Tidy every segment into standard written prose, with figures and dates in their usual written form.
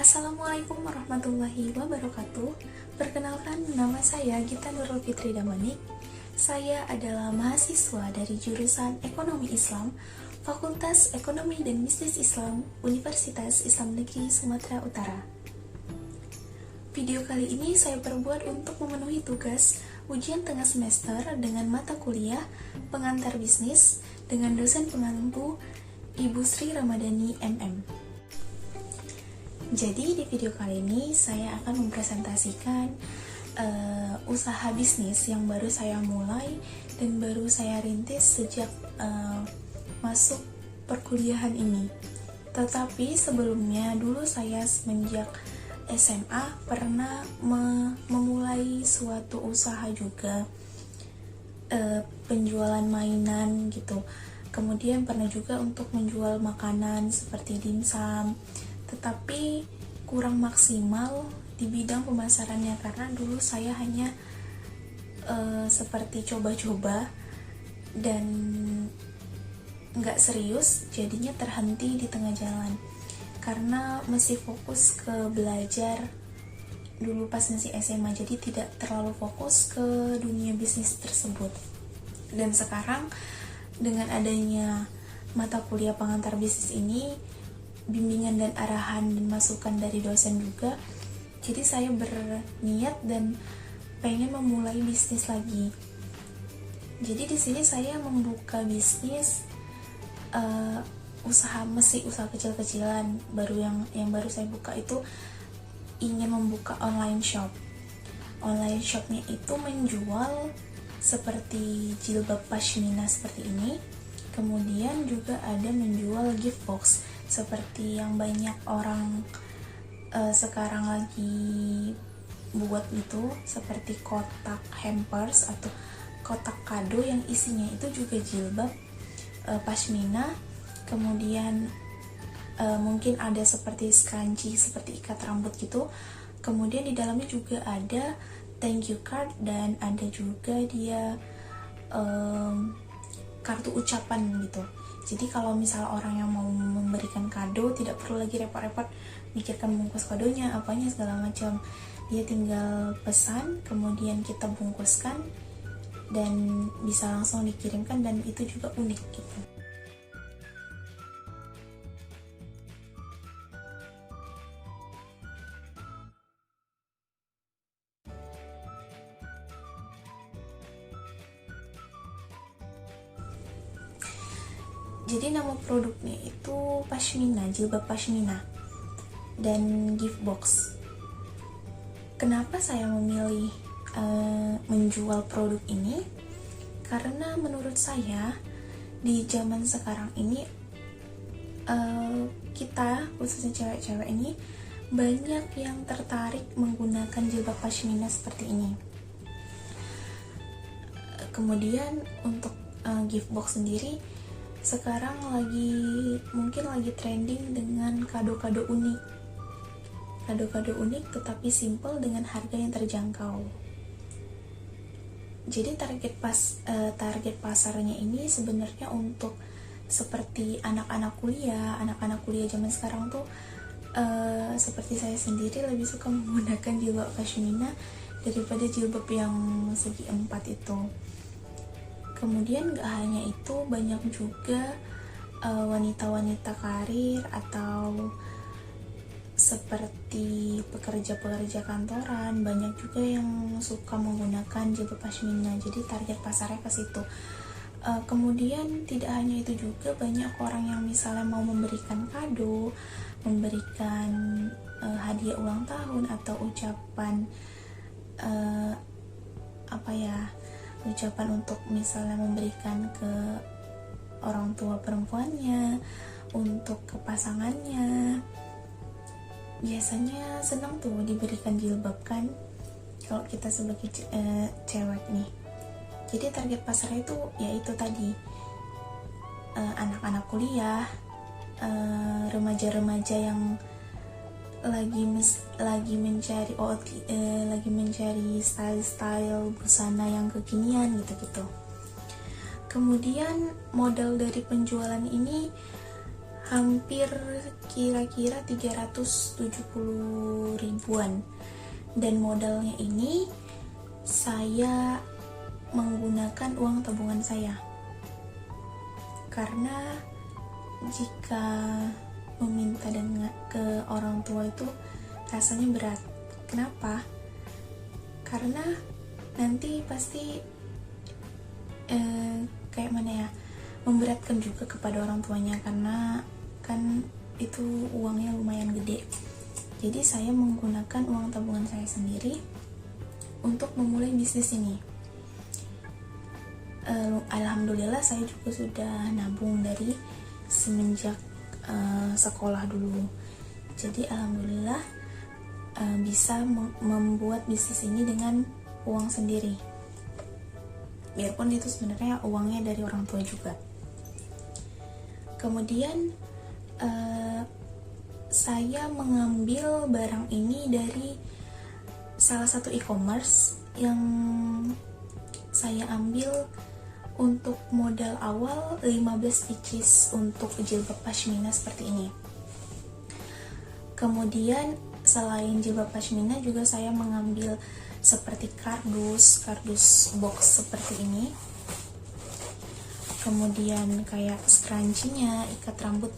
Assalamualaikum warahmatullahi wabarakatuh. Perkenalkan, nama saya Gita Nurul Fitri Damanik. Saya adalah mahasiswa dari jurusan Ekonomi Islam, Fakultas Ekonomi dan Bisnis Islam, Universitas Islam Negeri Sumatera Utara. Video kali ini saya perbuat untuk memenuhi tugas ujian tengah semester dengan mata kuliah Pengantar Bisnis dengan dosen pengampu Ibu Sri Ramadhani MM. Jadi di video kali ini saya akan mempresentasikan usaha bisnis yang baru saya mulai dan baru saya rintis sejak masuk perkuliahan ini. Tetapi sebelumnya dulu saya semenjak SMA pernah memulai suatu usaha juga, penjualan mainan gitu. Kemudian pernah juga untuk menjual makanan seperti dimsum, tetapi kurang maksimal di bidang pemasarannya karena dulu saya hanya seperti coba-coba dan nggak serius, jadinya terhenti di tengah jalan karena masih fokus ke belajar dulu pas masih SMA, jadi tidak terlalu fokus ke dunia bisnis tersebut. Dan sekarang dengan adanya mata kuliah pengantar bisnis ini, bimbingan dan arahan dan masukan dari dosen juga, jadi saya berniat dan pengen memulai bisnis lagi. Jadi di sini saya membuka bisnis usaha kecil-kecilan. Yang baru saya buka itu ingin membuka online shop. Online shopnya itu menjual seperti jilbab pashmina seperti ini. Kemudian juga ada menjual gift box seperti yang banyak orang sekarang lagi buat itu, seperti kotak hampers atau kotak kado yang isinya itu juga jilbab pashmina. Kemudian mungkin ada seperti scrunchie, seperti ikat rambut gitu. Kemudian di dalamnya juga ada thank you card dan ada juga dia kartu ucapan gitu. Jadi kalau misalnya orang yang mau memberikan kado tidak perlu lagi repot-repot mikirkan bungkus kadonya, apanya segala macam. Dia tinggal pesan, kemudian kita bungkuskan dan bisa langsung dikirimkan, dan itu juga unik gitu. Jadi nama produknya itu pashmina, jilbab pashmina dan gift box. Kenapa saya memilih menjual produk ini? Karena menurut saya di zaman sekarang ini kita, khususnya cewek-cewek ini, banyak yang tertarik menggunakan jilbab pashmina seperti ini. Kemudian untuk gift box sendiri sekarang mungkin lagi trending dengan kado-kado unik. Kado-kado unik tetapi simple dengan harga yang terjangkau. Jadi target pasarnya ini sebenarnya untuk seperti anak-anak kuliah zaman sekarang tuh seperti saya sendiri lebih suka menggunakan jilbab pashmina daripada jilbab yang segi 4 itu. Kemudian gak hanya itu, banyak juga wanita-wanita karir atau seperti pekerja-pekerja kantoran, banyak juga yang suka menggunakan jilbab pashmina. Jadi target pasarnya ke situ. Kemudian tidak hanya itu juga, banyak orang yang misalnya mau memberikan kado, memberikan hadiah ulang tahun atau ucapan ucapan untuk misalnya memberikan ke orang tua perempuannya, untuk ke pasangannya. Biasanya senang tuh diberikan jilbab kan, kalau kita sebagai cewek nih. Jadi target pasarnya itu yaitu tadi anak-anak kuliah, remaja-remaja yang lagi mencari style busana yang kekinian gitu. Kemudian modal dari penjualan ini hampir kira-kira 370 ribuan, dan modalnya ini saya menggunakan uang tabungan saya, karena jika meminta dan ke orang tua itu rasanya berat. Kenapa? Karena nanti pasti kayak mana ya, memberatkan juga kepada orang tuanya, karena kan itu uangnya lumayan gede. Jadi saya menggunakan uang tabungan saya sendiri untuk memulai bisnis ini. Alhamdulillah saya juga sudah nabung dari semenjak sekolah dulu. Jadi alhamdulillah bisa membuat bisnis ini dengan uang sendiri, biarpun itu sebenarnya uangnya dari orang tua juga. Kemudian saya mengambil barang ini dari salah satu e-commerce yang saya ambil untuk modal awal 15 pieces untuk jilbab pashmina seperti ini. Kemudian selain jilbab pashmina juga saya mengambil seperti kardus box seperti ini. Kemudian kayak scrunchie-nya, ikat rambut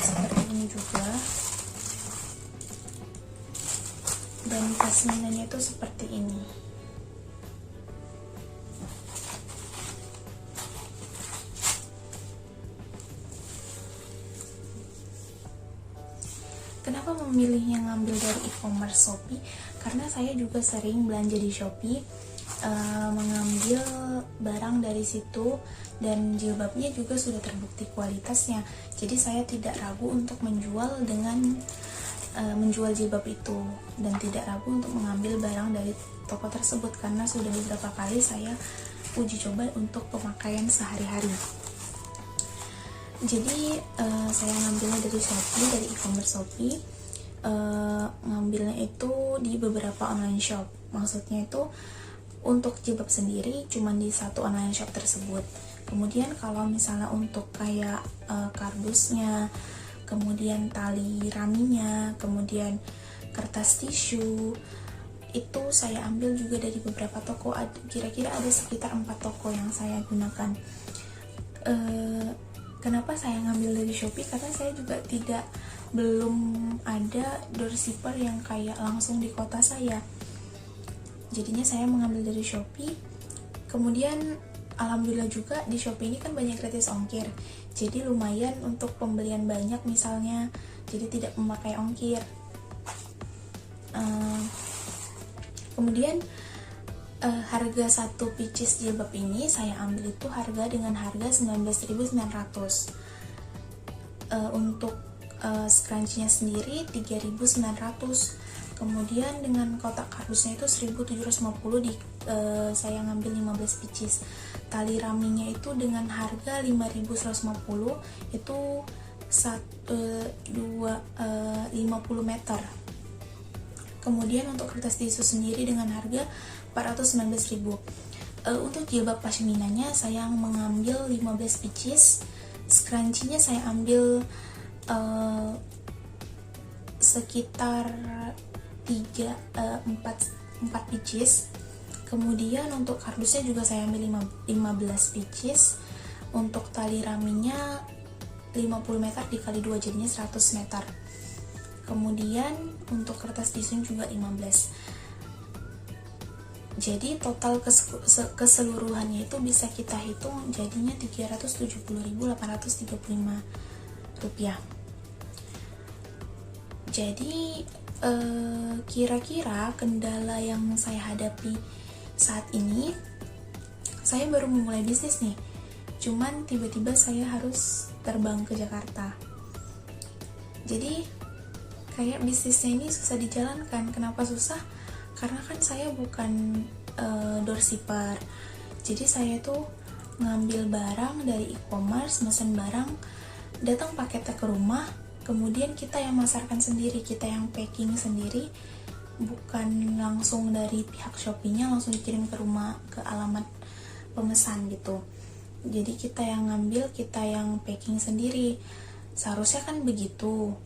seperti ini juga. Dan pashminanya itu seperti ini. Kenapa memilihnya ngambil dari e-commerce Shopee? Karena saya juga sering belanja di Shopee, mengambil barang dari situ, dan jilbabnya juga sudah terbukti kualitasnya. Jadi saya tidak ragu untuk menjual jilbab itu, dan tidak ragu untuk mengambil barang dari toko tersebut, karena sudah beberapa kali saya uji coba untuk pemakaian sehari-hari. Jadi saya ngambilnya dari Shopee, dari e-commerce Shopee. Ngambilnya itu di beberapa online shop. Maksudnya itu untuk jilbab sendiri cuman di satu online shop tersebut. Kemudian kalau misalnya untuk kayak kardusnya, kemudian tali raminya, kemudian kertas tisu, itu saya ambil juga dari beberapa toko. Kira-kira ada sekitar 4 toko yang saya gunakan. Kenapa saya ngambil dari Shopee? Karena saya juga belum ada dropshipper yang kayak langsung di kota saya. Jadinya saya mengambil dari Shopee. Kemudian alhamdulillah juga di Shopee ini kan banyak gratis ongkir. Jadi lumayan untuk pembelian banyak misalnya. Jadi tidak memakai ongkir. Kemudian harga satu pieces jilbab ini saya ambil itu dengan harga 19.900. Untuk scrunchie-nya sendiri 3.900. Kemudian dengan kotak kardusnya itu 1.750, saya ngambil 15 pieces. Tali raminya itu dengan harga 5.150, itu 50 meter. Kemudian untuk kertas tisu sendiri dengan harga 419.000. Untuk jilbab pashminanya saya mengambil 15 pieces. Scrunchie-nya saya ambil sekitar 4 pieces. Kemudian untuk kardusnya juga saya ambil 15 pieces. Untuk tali raminya 50 meter dikali 2, jadinya 100 meter. Kemudian untuk kertas tisu juga 15. Jadi total keseluruhannya itu bisa kita hitung jadinya 370.835 rupiah. Jadi kira-kira kendala yang saya hadapi saat ini, saya baru memulai bisnis nih, cuman tiba-tiba saya harus terbang ke Jakarta. Jadi kayak bisnisnya ini susah dijalankan. Kenapa susah? Karena kan saya bukan dropshipper. Jadi saya tuh ngambil barang dari e-commerce, mesen barang, datang paketnya ke rumah, kemudian kita yang masarkan sendiri, kita yang packing sendiri, bukan langsung dari pihak Shopee-nya langsung dikirim ke rumah, ke alamat pemesan gitu. Jadi kita yang ngambil, kita yang packing sendiri. Seharusnya kan begitu.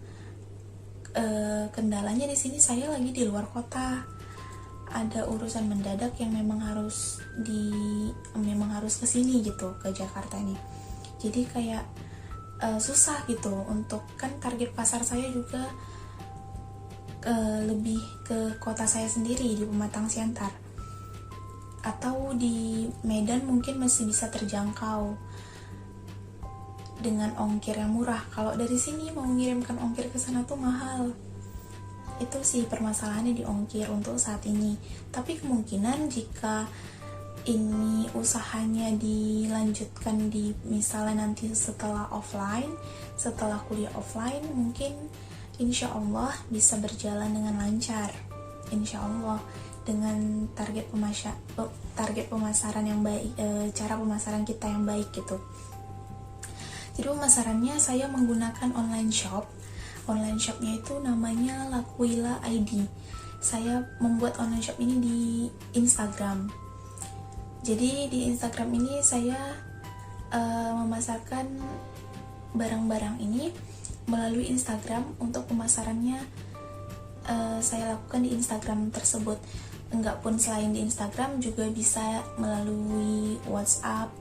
Kendalanya di sini saya lagi di luar kota, ada urusan mendadak yang memang harus kesini gitu, ke Jakarta ini. Jadi kayak susah gitu untuk, kan target pasar saya juga lebih ke kota saya sendiri di Pematang Siantar, atau di Medan mungkin masih bisa terjangkau dengan ongkir yang murah. Kalau dari sini mau mengirimkan ongkir ke sana tuh mahal. Itu sih permasalahannya di ongkir untuk saat ini. Tapi kemungkinan jika ini usahanya dilanjutkan di misalnya nanti setelah kuliah offline, mungkin insya Allah bisa berjalan dengan lancar, insya Allah, dengan target pemasaran yang baik, cara pemasaran kita yang baik gitu. Jadi pemasarannya saya menggunakan online shopnya itu namanya Lakuila ID. Saya membuat online shop ini di Instagram. Jadi di Instagram ini saya memasarkan barang-barang ini melalui Instagram. Untuk pemasarannya saya lakukan di Instagram tersebut. Enggak pun selain di Instagram, juga bisa melalui WhatsApp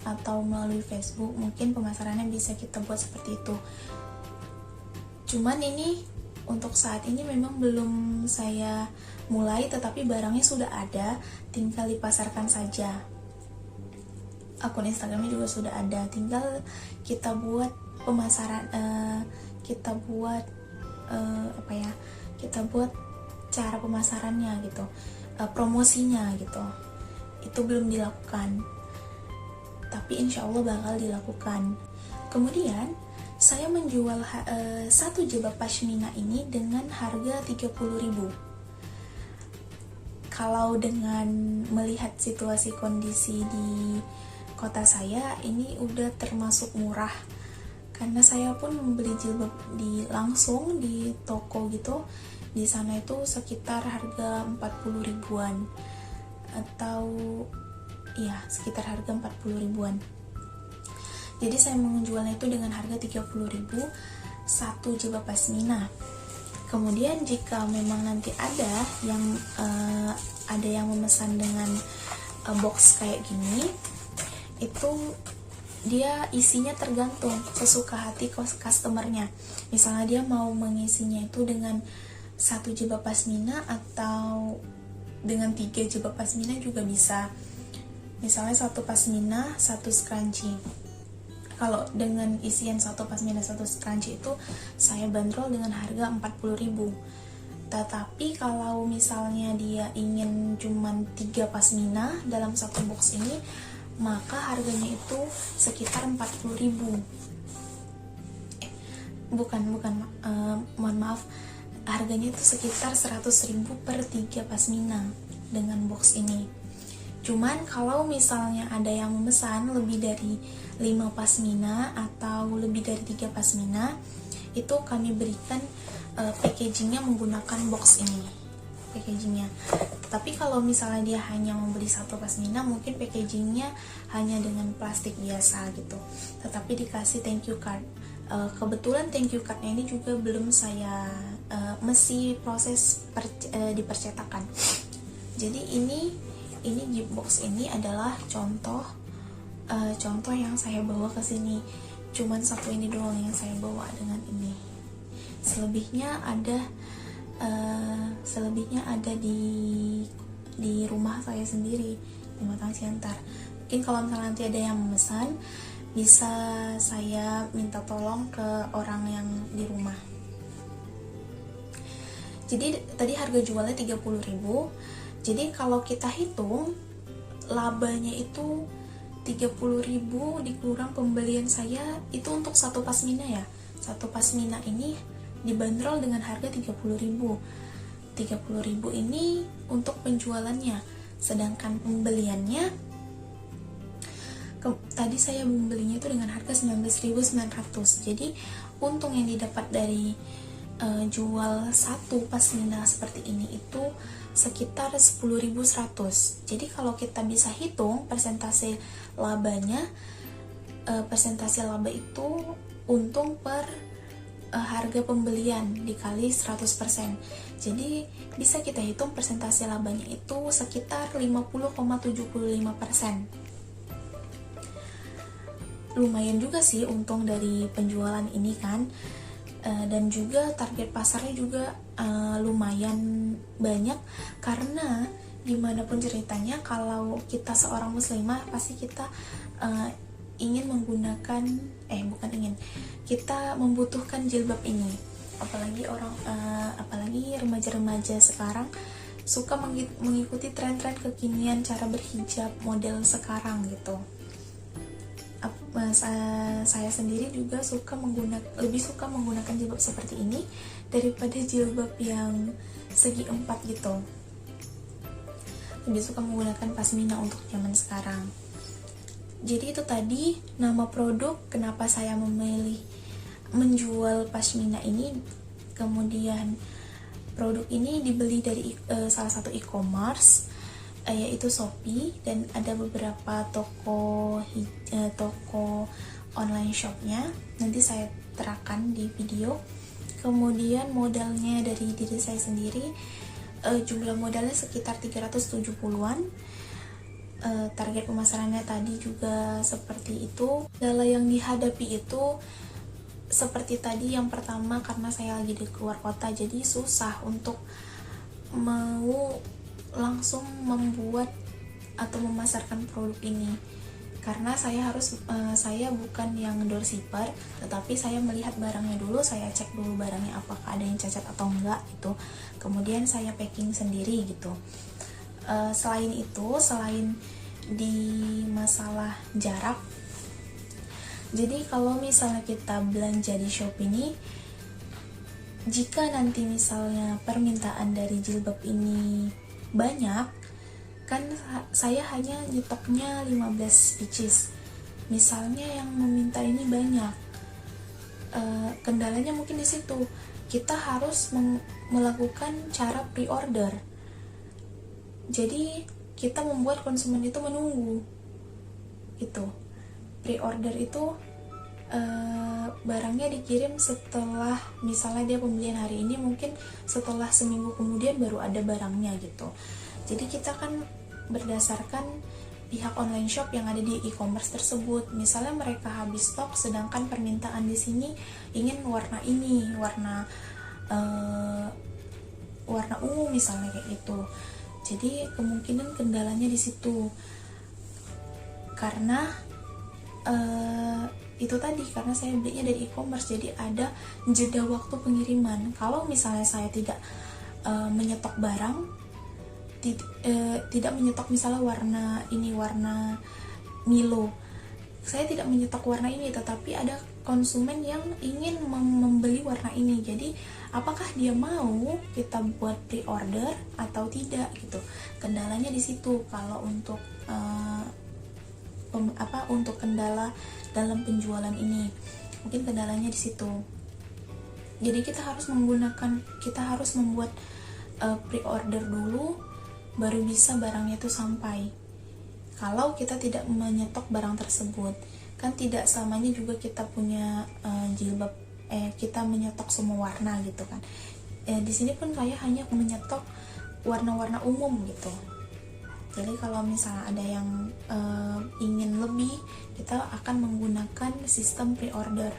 atau melalui Facebook. Mungkin pemasarannya bisa kita buat seperti itu. Cuman ini untuk saat ini memang belum saya mulai, tetapi barangnya sudah ada, tinggal dipasarkan saja. Akun Instagramnya juga sudah ada, tinggal kita buat pemasaran, kita buat cara pemasarannya gitu, promosinya gitu. Itu belum dilakukan, tapi insya Allah bakal dilakukan. Kemudian saya menjual satu jilbab pashmina ini dengan harga 30.000. Kalau dengan melihat situasi kondisi di kota saya, ini udah termasuk murah, karena saya pun membeli jilbab langsung di toko gitu. Di sana itu sekitar harga 40 ribuan, atau ya sekitar harga 40 ribuan. Jadi saya menjualnya itu dengan harga 30.000 satu jilbab pashmina. Kemudian jika memang nanti ada yang memesan dengan box kayak gini, itu dia isinya tergantung sesuka hati customernya. Misalnya dia mau mengisinya itu dengan satu jilbab pashmina atau dengan 3 jilbab pashmina juga bisa. Misalnya satu pashmina, satu scrunchie. Kalau dengan isian satu pashmina, satu scrunchie itu saya bandrol dengan harga 40.000. Tetapi kalau misalnya dia ingin cuman 3 pashmina dalam satu box ini, maka harganya itu sekitar 40.000. Mohon maaf, harganya itu sekitar 100.000 per 3 pashmina dengan box ini. Cuman kalau misalnya ada yang memesan lebih dari 5 pashmina atau lebih dari 3 pashmina, itu kami berikan packagingnya menggunakan box ini, packagingnya. Tapi kalau misalnya dia hanya membeli satu pashmina, mungkin packagingnya hanya dengan plastik biasa gitu, tetapi dikasih thank you card. Kebetulan thank you cardnya ini juga belum saya masih proses dipercetakan. Jadi ini gift box ini adalah contoh yang saya bawa ke sini. Cuman satu ini doang yang saya bawa dengan ini. Selebihnya ada di rumah saya sendiri di Pematang Siantar. Mungkin kalau misalnya nanti ada yang memesan, bisa saya minta tolong ke orang yang di rumah. Jadi tadi harga jualnya 30.000. Jadi kalau kita hitung labanya itu 30.000 dikurang pembelian saya itu untuk satu pashmina ya. Satu pashmina ini dibanderol dengan harga 30.000. 30.000 ini untuk penjualannya. Sedangkan pembeliannya tadi saya membelinya itu dengan harga 19.900. Jadi untung yang didapat dari jual satu pashmina seperti ini itu sekitar 10.100. Jadi kalau kita bisa hitung persentase labanya, persentase laba itu untung per harga pembelian dikali 100%. Jadi bisa kita hitung persentase labanya itu sekitar 50,75%. Lumayan juga sih untung dari penjualan ini kan. Dan juga target pasarnya juga lumayan banyak, karena gimana pun ceritanya kalau kita seorang muslimah pasti kita ingin menggunakan kita membutuhkan jilbab ini, apalagi remaja-remaja sekarang suka mengikuti tren-tren kekinian cara berhijab model sekarang gitu. Saya sendiri juga lebih suka menggunakan jilbab seperti ini daripada jilbab yang segi 4 gitu. Lebih suka menggunakan pasmina untuk zaman sekarang. Jadi itu tadi nama produk, kenapa saya memilih menjual pasmina ini. Kemudian produk ini dibeli dari salah satu e-commerce, yaitu Shopee, dan ada beberapa toko online shopnya, nanti saya terapkan di video. Kemudian modalnya dari diri saya sendiri, jumlah modalnya sekitar 370-an. Target pemasarannya tadi juga seperti itu. Kendala yang dihadapi itu seperti tadi, yang pertama karena saya lagi di keluar kota, jadi susah untuk mau langsung membuat atau memasarkan produk ini, karena saya bukan yang dropshipper, tetapi saya melihat barangnya dulu, saya cek dulu barangnya apakah ada yang cacat atau enggak gitu, kemudian saya packing sendiri gitu. Selain di masalah jarak, jadi kalau misalnya kita belanja di Shopee ini, jika nanti misalnya permintaan dari jilbab ini banyak, kan saya hanya nyetoknya 15 pieces, misalnya yang meminta ini banyak. Kendalanya mungkin di situ, kita harus melakukan cara pre-order, jadi kita membuat konsumen itu menunggu itu. Pre-order itu barangnya dikirim setelah, misalnya dia pembelian hari ini, mungkin setelah seminggu kemudian baru ada barangnya gitu. Jadi kita kan berdasarkan pihak online shop yang ada di e-commerce tersebut. Misalnya mereka habis stok, sedangkan permintaan di sini ingin warna ini, warna ungu misalnya kayak gitu. Jadi kemungkinan kendalanya di situ, karena itu tadi, karena saya belinya dari e-commerce, jadi ada jeda waktu pengiriman. Kalau misalnya saya tidak menyetok barang, tidak menyetok misalnya warna Milo, saya tidak menyetok warna ini, tetapi ada konsumen yang ingin membeli warna ini, jadi apakah dia mau kita buat pre-order atau tidak gitu. Kendalanya di situ. Kalau untuk untuk kendala dalam penjualan ini, mungkin kendalanya di situ. Jadi kita harus membuat pre-order dulu, baru bisa barangnya itu sampai. Kalau kita tidak menyetok barang tersebut, kan tidak selamanya juga kita punya jilbab, kita menyetok semua warna gitu kan. Di sini pun saya hanya menyetok warna-warna umum gitu. Jadi kalau misalnya ada yang ingin lebih, kita akan menggunakan sistem pre-order.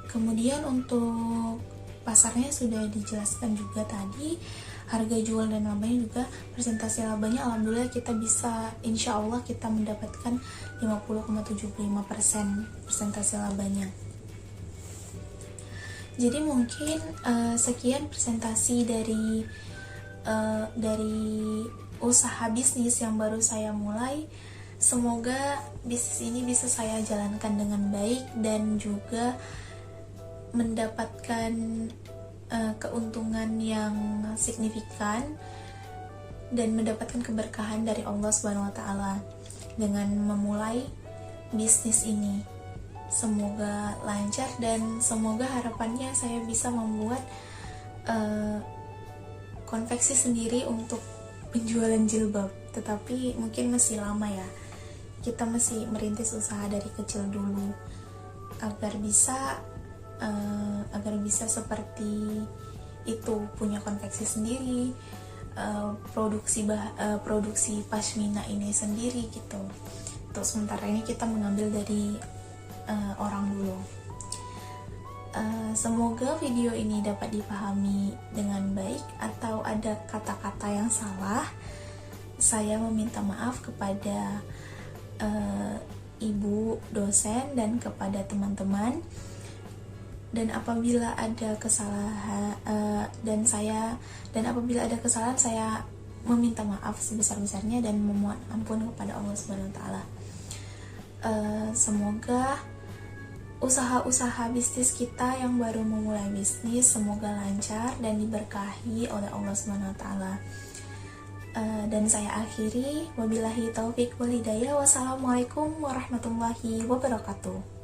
Kemudian untuk pasarnya sudah dijelaskan juga tadi, harga jual dan labanya juga, persentase labanya alhamdulillah kita bisa, insya Allah kita mendapatkan 50,75% persentase labanya. Jadi mungkin sekian presentasi dari usaha bisnis yang baru saya mulai. Semoga bisnis ini bisa saya jalankan dengan baik dan juga mendapatkan keuntungan yang signifikan dan mendapatkan keberkahan dari Allah Subhanahu wa taala dengan memulai bisnis ini. Semoga lancar dan semoga harapannya saya bisa membuat konveksi sendiri untuk penjualan jilbab, tetapi mungkin masih lama ya, kita masih merintis usaha dari kecil dulu. agar bisa seperti itu, punya konveksi sendiri, produksi pashmina ini sendiri gitu. Untuk sementara ini kita mengambil dari orang dulu. Semoga video ini dapat dipahami dengan baik, atau ada kata-kata yang salah. Saya meminta maaf kepada ibu dosen dan kepada teman-teman. Dan apabila ada kesalahan saya meminta maaf sebesar-besarnya dan memohon ampun kepada Allah Subhanahu wa taala. Semoga usaha-usaha bisnis kita yang baru memulai bisnis semoga lancar dan diberkahi oleh Allah Subhanahu wa taala. Dan saya akhiri, wabillahi taufik wal hidayah. Wassalamualaikum warahmatullahi wabarakatuh.